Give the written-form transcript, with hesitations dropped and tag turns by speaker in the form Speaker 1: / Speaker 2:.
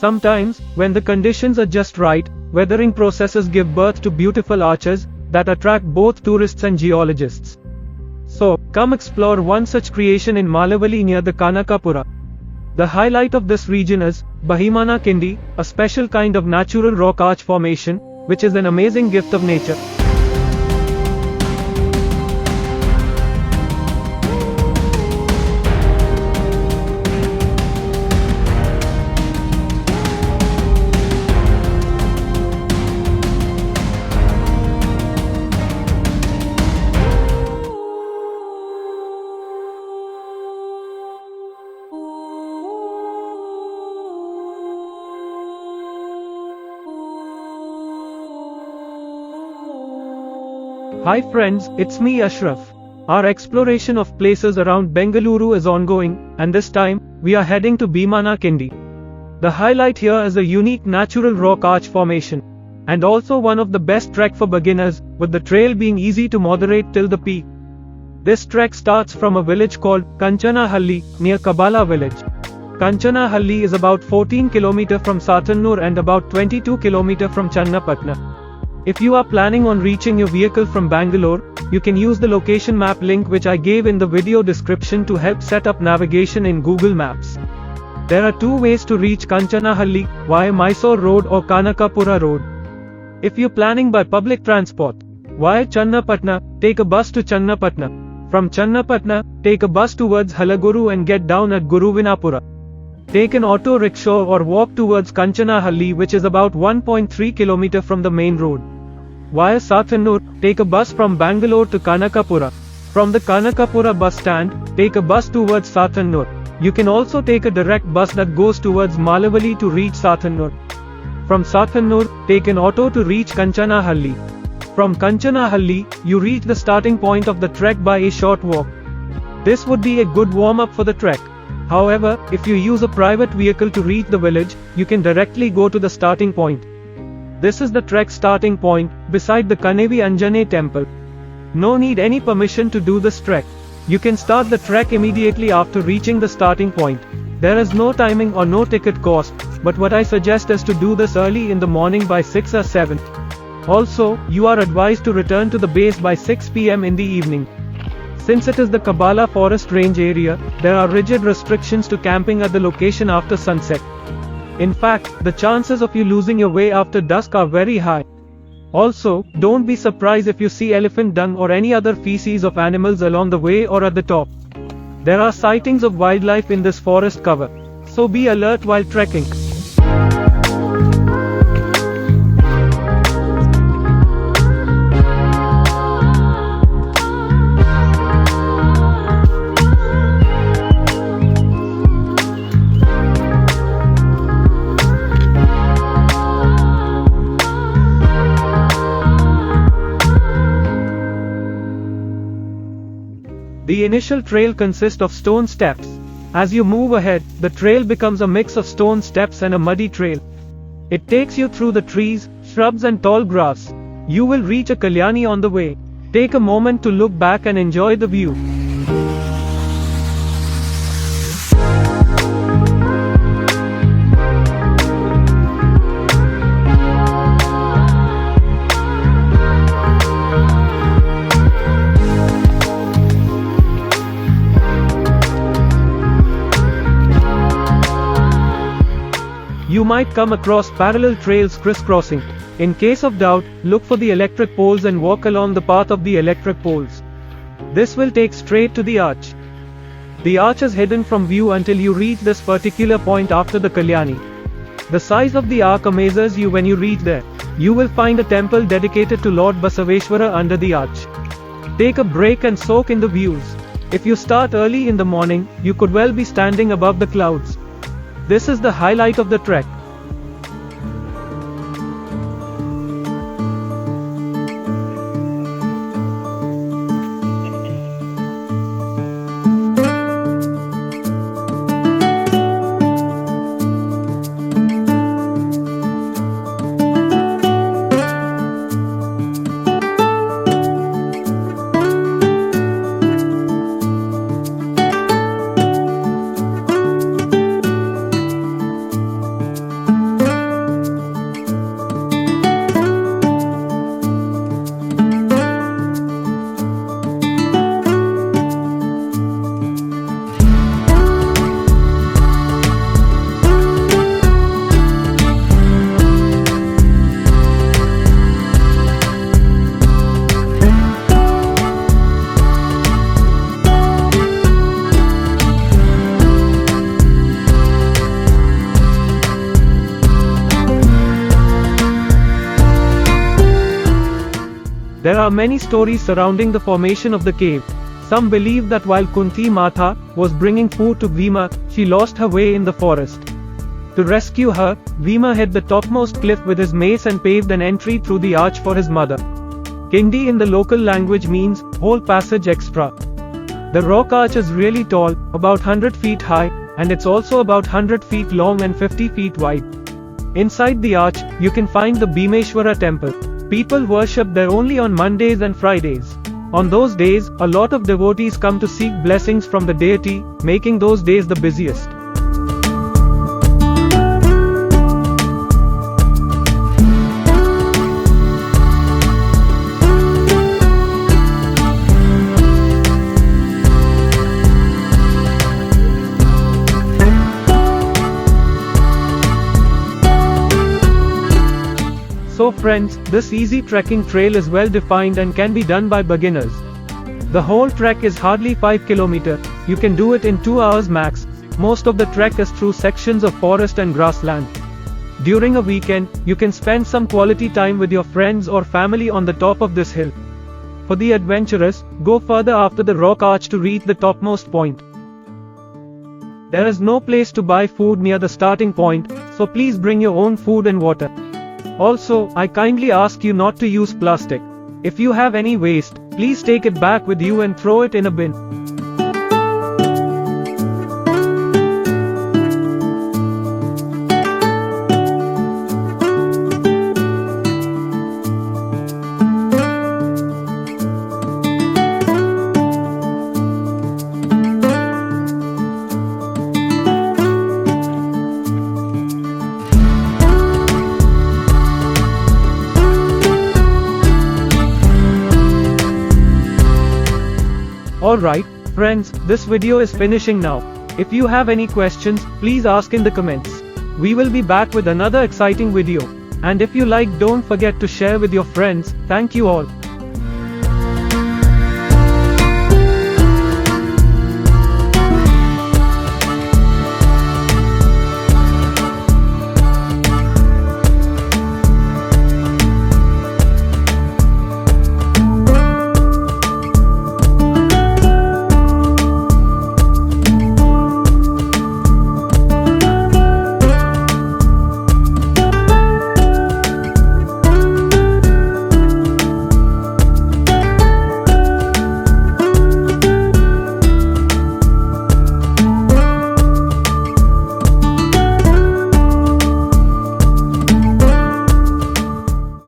Speaker 1: Sometimes, when the conditions are just right, weathering processes give birth to beautiful arches that attract both tourists and geologists. So, come explore one such creation in Malavali near the Kanakapura. The highlight of this region is Bheemana Kindi, a special kind of natural rock arch formation, which is an amazing gift of nature. Hi friends, it's me Ashraf. Our exploration of places around Bengaluru is ongoing, and this time, we are heading to Bheemana Kindi. The highlight here is a unique natural rock arch formation, and also one of the best trek for beginners, with the trail being easy to moderate till the peak. This trek starts from a village called Kanchanahalli, near Kabbalu village. Kanchanahalli is about 14 km from Satannur and about 22 km from Channapatna. If you are planning on reaching your vehicle from Bangalore, you can use the location map link which I gave in the video description to help set up navigation in Google Maps. There are two ways to reach Kanchanahalli, via Mysore Road or Kanakapura Road. If you're planning by public transport, via Channapatna, take a bus to Channapatna. From Channapatna, take a bus towards Halaguru and get down at Guruvinapura. Take an auto rickshaw or walk towards Kanchanahalli, which is about 1.3 km from the main road. Via Satannur, take a bus from Bangalore to Kanakapura. From the Kanakapura bus stand, take a bus towards Satannur. You can also take a direct bus that goes towards Malavali to reach Satannur. From Satannur, take an auto to reach Kanchanahalli. From Kanchanahalli, you reach the starting point of the trek by a short walk. This would be a good warm-up for the trek. However, if you use a private vehicle to reach the village, you can directly go to the starting point. This is the trek starting point, beside the Kanevi Anjane temple. No need any permission to do this trek. You can start the trek immediately after reaching the starting point. There is no timing or no ticket cost, but what I suggest is to do this early in the morning by 6 or 7. Also, you are advised to return to the base by 6 p.m. in the evening. Since it is the Kabbalu forest range area, there are rigid restrictions to camping at the location after sunset. In fact, the chances of you losing your way after dusk are very high. Also, don't be surprised if you see elephant dung or any other feces of animals along the way or at the top. There are sightings of wildlife in this forest cover, so be alert while trekking. The initial trail consists of stone steps. As you move ahead, the trail becomes a mix of stone steps and a muddy trail. It takes you through the trees, shrubs and tall grass. You will reach a kalyani on the way. Take a moment to look back and enjoy the view. You might come across parallel trails crisscrossing. In case of doubt, look for the electric poles and walk along the path of the electric poles. This will take straight to the arch. The arch is hidden from view until you reach this particular point after the Kalyani. The size of the arch amazes you when you reach there. You will find a temple dedicated to Lord Basaveshwara under the arch. Take a break and soak in the views. If you start early in the morning, you could well be standing above the clouds. This is the highlight of the trek. There are many stories surrounding the formation of the cave. Some believe that while Kunti Mata was bringing food to Bhima, she lost her way in the forest. To rescue her, Bhima hit the topmost cliff with his mace and paved an entry through the arch for his mother. Kindi in the local language means whole passage extra. The rock arch is really tall, about 100 feet high, and it's also about 100 feet long and 50 feet wide. Inside the arch, you can find the Bhimeshwara temple. People worship there only on Mondays and Fridays. On those days, a lot of devotees come to seek blessings from the deity, making those days the busiest. So friends, this easy trekking trail is well defined and can be done by beginners. The whole trek is hardly 5 kilometers. You can do it in 2 hours max. Most of the trek is through sections of forest and grassland. During a weekend, you can spend some quality time with your friends or family on the top of this hill. For the adventurous, go further after the rock arch to reach the topmost point. There is no place to buy food near the starting point, so please bring your own food and water. Also, I kindly ask you not to use plastic. If you have any waste, please take it back with you and throw it in a bin. Alright, friends, this video is finishing now. If you have any questions, please ask in the comments. We will be back with another exciting video. And if you like, don't forget to share with your friends. Thank you all.